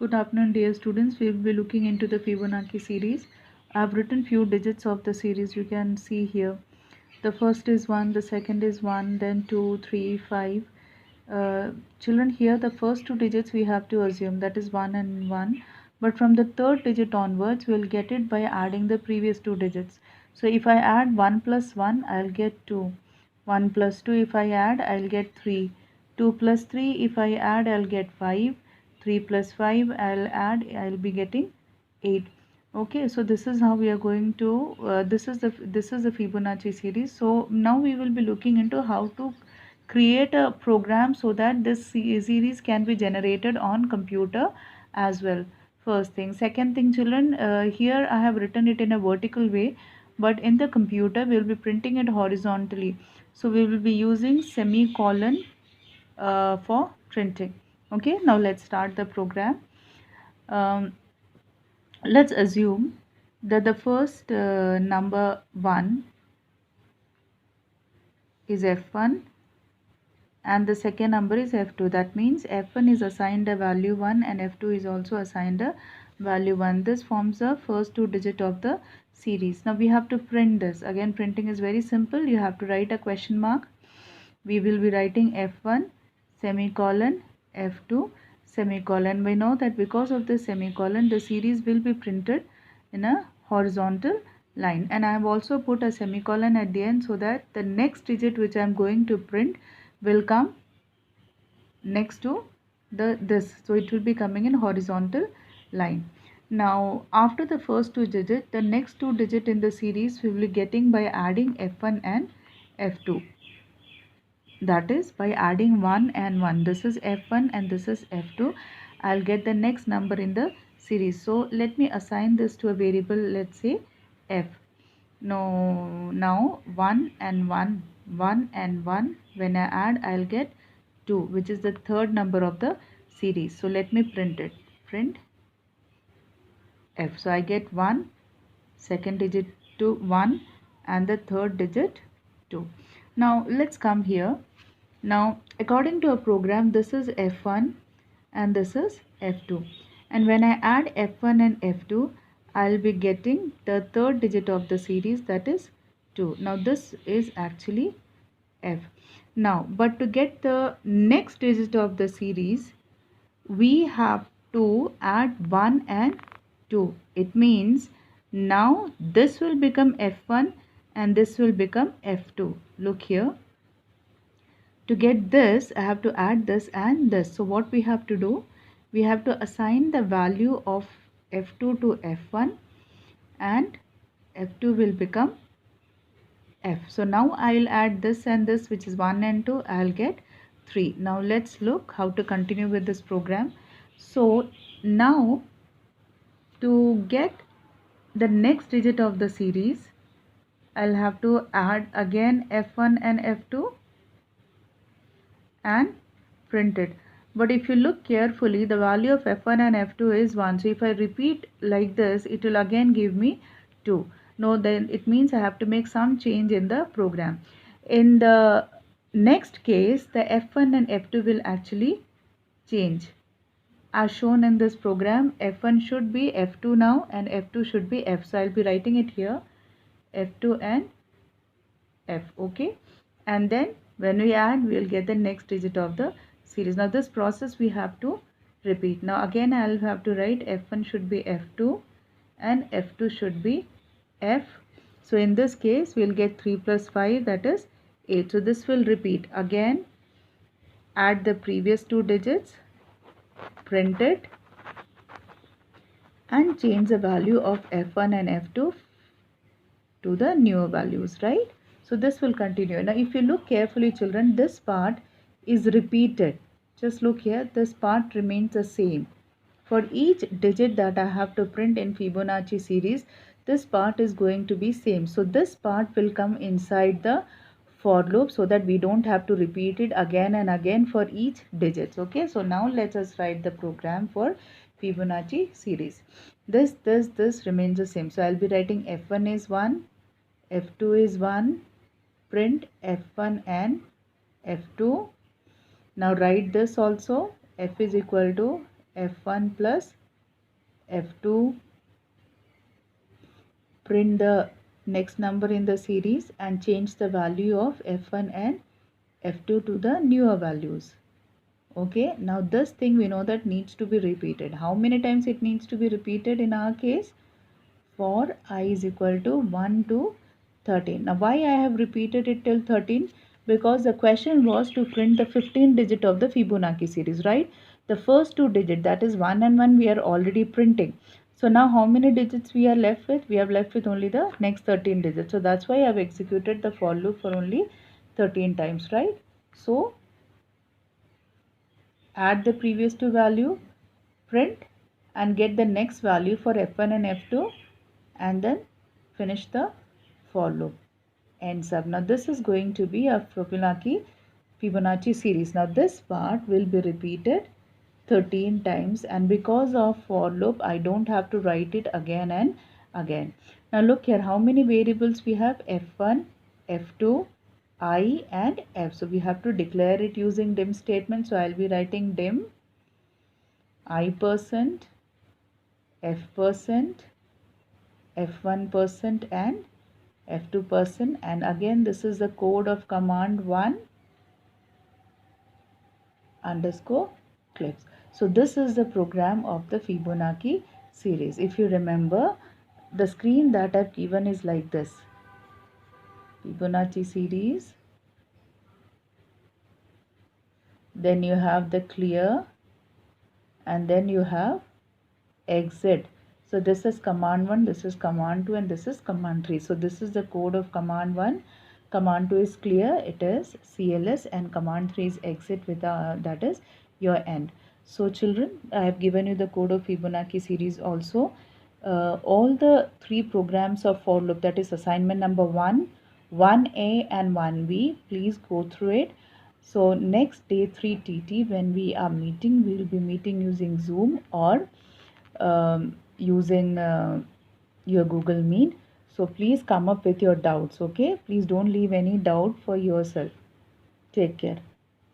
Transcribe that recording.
Good afternoon, dear students. We will be looking into the Fibonacci series. I have written few digits of the series. You can see here. The first is 1, the second is 1, then 2, 3, 5. Children, here the first two digits we have to assume, that is 1 and 1. But from the third digit onwards, we will get it by adding the previous two digits. So if I add 1 plus 1, I'll get 2. 1 plus 2 if I add, I'll get 3. 2 plus 3 if I add, I'll get 5. 3 plus 5 I'll be getting 8. Okay, so this is how we are going to this is the Fibonacci series. So now we will be looking into how to create a program so that this series can be generated on computer as well. First thing. Second thing, children, here I have written it in a vertical way, but in the computer we will be printing it horizontally. So we will be using semicolon for printing. Okay, now let's start the program. um, let's assume that the first number 1 is f1 and the second number is f2. That means f1 is assigned a value 1 and f2 is also assigned a value 1. This forms the first two digit of the series. Now we have to print this. Again, printing is very simple. You have to write a question mark. We will be writing f1 semicolon f2 semicolon. We know that because of this semicolon, the series will be printed in a horizontal line, and I have also put a semicolon at the end so that the next digit which I am going to print will come next to this, so it will be coming in horizontal line. Now after the first two digit, the next two digit in the series we will be getting by adding f1 and f2. That is by adding 1 and 1. This is f1 and this is f2. I'll get the next number in the series. So let me assign this to a variable, let's say f. Now 1 and 1, 1 and 1, when I add I'll get 2, which is the third number of the series. So let me print it. Print f. So I get 1, second digit 2, 1, and the third digit 2. Now let's come here. Now according to a program, this is f1 and this is f2, and when I add f1 and f2, I'll be getting the third digit of the series, that is 2. Now this is actually f. Now but to get the next digit of the series, we have to add 1 and 2. It means now this will become f1 and this will become f2. Look here. To get this, I have to add this and this. So what we have to do? We have to assign the value of f2 to f1 and f2 will become f. So now I'll add this and this, which is 1 and 2. I'll get 3. Now let's look how to continue with this program. So now to get the next digit of the series, I'll have to add again f1 and f2 and print it. But if you look carefully, the value of f1 and f2 is 1. So if I repeat like this, it will again give me 2. No, then it means I have to make some change in the program. In the next case, the f1 and f2 will actually change. As shown in this program, f1 should be f2 now and f2 should be f. So I'll be writing it here, f2 and f. Okay, and then when we add, we will get the next digit of the series. Now this process we have to repeat. Now again I'll have to write f1 should be f2 and f2 should be f. So in this case we'll get 3 plus 5, that is 8. So this will repeat again. Add the previous two digits, print it, and change the value of f1 and f2 to the newer values, right? So this will continue. Now if you look carefully, children, this part is repeated. Just look here, this part remains the same. For each digit that I have to print in Fibonacci series, this part is going to be same. So this part will come inside the for loop so that we don't have to repeat it again and again for each digit. Okay, so now let us write the program for Fibonacci series. This remains the same. So I'll be writing f1 is 1, f2 is 1, print f1 and f2. Now write this also, f is equal to F1 plus F2, print the next number in the series and change the value of F1 and F2 to the newer values. Okay, now this thing we know that needs to be repeated. How many times it needs to be repeated in our case? For I is equal to 1 to 13. Now why I have repeated it till 13? Because the question was to print the 15 digit of the Fibonacci series, right? The first two digit, that is 1 and 1, we are already printing. So now how many digits we are left with? We have left with only the next 13 digits. So that's why I have executed the for loop for only 13 times, right? So add the previous two value, print, and get the next value for F1 and F2, and then finish the for loop. Ends up. Now this is going to be a Fibonacci series. Now this part will be repeated 13 times, and because of for loop I don't have to write it again and again. Now look here, how many variables we have? F1, F2, I and F. So we have to declare it using dim statement. So I'll be writing dim I%, F%, F1% and F2%, and again this is the code of command 1 underscore clips. So this is the program of the Fibonacci series. If you remember, the screen that I've given is like this: Fibonacci series, then you have the clear, and then you have exit. So this is command 1, this is command 2, and this is command 3. So this is the code of command 1. Command 2 is clear, it is CLS, and command 3 is exit with that is your end. So children, I have given you the code of Fibonacci series also. All the three programs of for loop, that is assignment number 1, 1A and 1B, please go through it. So next day 3 TT when we are meeting, we will be meeting using Zoom or using your Google Meet. So please come up with your doubts, okay? Please don't leave any doubt for yourself. Take care.